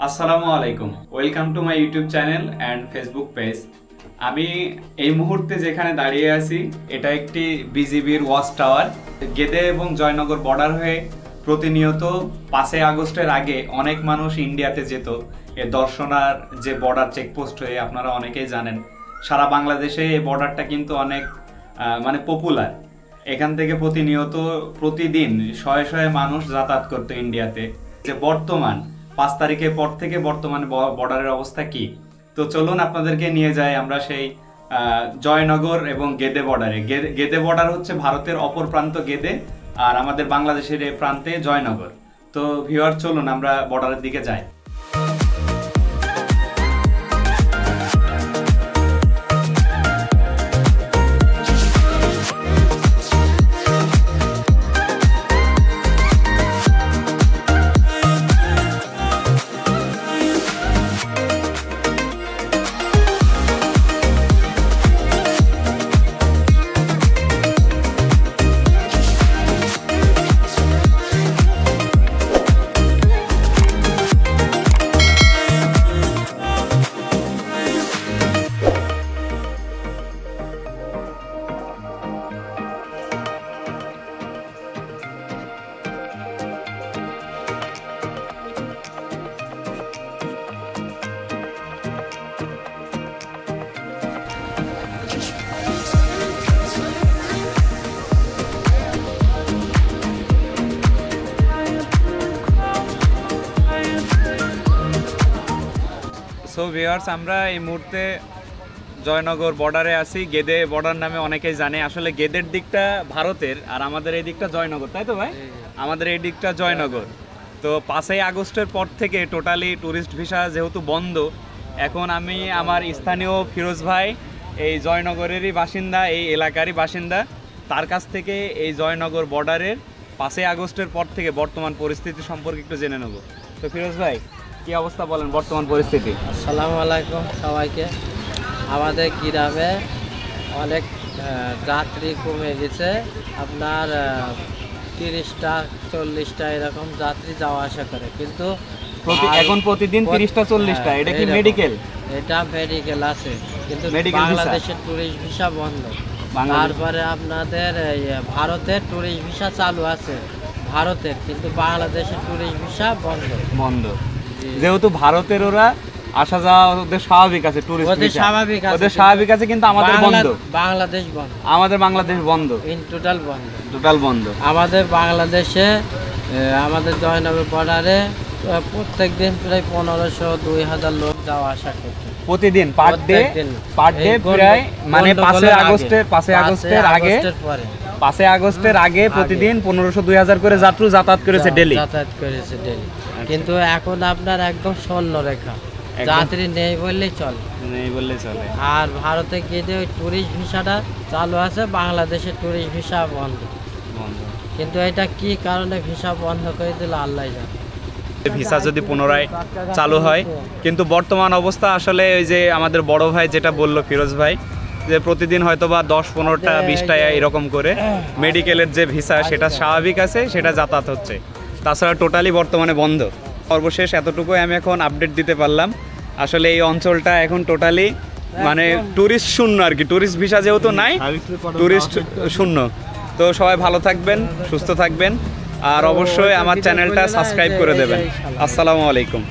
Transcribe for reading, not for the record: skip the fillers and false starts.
আসসালামু আলাইকুম, welcome to my YouTube channel and Facebook page. আমি এই মুহূর্তে যেখানে দাঁড়িয়ে আছি এটা একটি বিজিবির ওয়াচ টাওয়ার। গেদে এবং জয়নগর বর্ডার হয়ে প্রতিনিয়ত 5 আগস্টের আগে অনেক মানুষ ইন্ডিয়াতে যেত। এ দর্শনার যে বর্ডার চেকপোস্ট হয়ে আপনারা অনেকেই জানেন, সারা বাংলাদেশে এই বর্ডারটা কিন্তু অনেক পপুলার। এখান থেকে প্রতিনিয়ত প্রতিদিন শয়ে শয়ে মানুষ যাতায়াত করতো ইন্ডিয়াতে। যে বর্তমান 5 তারিখের পর থেকে বর্তমানে বর্ডারের অবস্থা কি, তো চলুন আপনাদেরকে নিয়ে যাই আমরা সেই জয়নগর এবং গেদে বর্ডারে। গেদে বর্ডার হচ্ছে ভারতের অপর প্রান্ত গেদে, আর আমাদের বাংলাদেশের এই প্রান্তে জয়নগর। তো ভিউয়ার, চলুন আমরা বর্ডারের দিকে যাই। সো ভিউয়ার্স, আমরা এই মুহূর্তে জয়নগর বর্ডারে আছি। গেদে বর্ডার নামে অনেকেই জানে। আসলে গেদের দিকটা ভারতের, আর আমাদের এই দিকটা জয়নগর, তাই তো ভাই? আমাদের এই দিকটা জয়নগর। তো 5 আগস্টের পর থেকে টোটালি ট্যুরিস্ট ভিসা যেহেতু বন্ধ, এখন আমি আমার স্থানীয় ফিরোজ ভাই, এই জয়নগরেরই বাসিন্দা, এই এলাকারই বাসিন্দা, তার কাছ থেকে এই জয়নগর বর্ডারের 5 আগস্টের পর থেকে বর্তমান পরিস্থিতি সম্পর্কে একটু জেনে নেব। তো ফিরোজ ভাই, কি অবস্থা বলেন বর্তমান পরিস্থিতি? আসসালামু আলাইকুম সবাইকে। আমাদের গ্রামে অনেক যাত্রী কমে গেছে, আপনার 30টা 40টা এরকম যাত্রী যাওয়া আসা করে, কিন্তু এখন প্রতিদিন 30টা 40টা। এটা কি মেডিকেল? এটা মেডিকেল আছে, কিন্তু বাংলাদেশের ট্যুরিস্ট ভিসা বন্ধ। তারপরে আপনাদের ভারতের ট্যুরিস্ট ভিসা চালু আছে ভারতের, কিন্তু বাংলাদেশের ট্যুরিস্ট ভিসা বন্ধ। যেহেতু ভারতের ওরা আসা যাওয়া ওদের স্বাভাবিক আছে, টুরিস্ট ওদের স্বাভাবিক আছে, কিন্তু আমাদের বন্ধ। বাংলাদেশ বন্ধ, আমাদের বাংলাদেশ বন্ধ, টোটাল বন্ধ। আমাদের বাংলাদেশে আমাদের জয়নগর বর্ডারে প্রত্যেকদিন প্রায় 1500-2000 লোক যাওয়া আসা করছে প্রতিদিন, পার ডে প্রায়, মানে 5 আগস্টের আগে 5 আগস্টের আগে প্রতিদিন 1500-2000 করে যাত্রী যাতায়াত করেছে ডেলি। কিন্তু এখন আপনার একদম শূন্য রেখা, যাত্রী নেই বললেই চলে। আর ভারতে গিয়ে ওই ট্যুরিস্ট ভিসাটা চালু আছে, বাংলাদেশের ট্যুরিস্ট ভিসা বন্ধ। কিন্তু এটা কি কারণে ভিসা বন্ধ করে দিল আল্লাহ জানে। ভিসা যদি পুনরায় চালু হয়, কিন্তু বর্তমান অবস্থা আসলে ওই যে আমাদের বড় ভাই যেটা বললো ফিরোজ ভাই, যে প্রতিদিন হয়তো বা 10-15টা 20টা এরকম করে মেডিকেলের যে ভিসা সেটা স্বাভাবিক আছে, সেটা যাতায়াত হচ্ছে। তাছাড়া টোটালি বর্তমানে বন্ধ। সর্বশেষ এতটুকুই আমি এখন আপডেট দিতে পারলাম। আসলে এই অঞ্চলটা এখন টোটালি ট্যুরিস্ট শূন্য আর কি। ট্যুরিস্ট ভিসা যেহেতু নাই, ট্যুরিস্ট শূন্য। তো সবাই ভালো থাকবেন, সুস্থ থাকবেন, আর অবশ্যই আমার চ্যানেলটা সাবস্ক্রাইব করে দেবেন। আসসালামু আলাইকুম।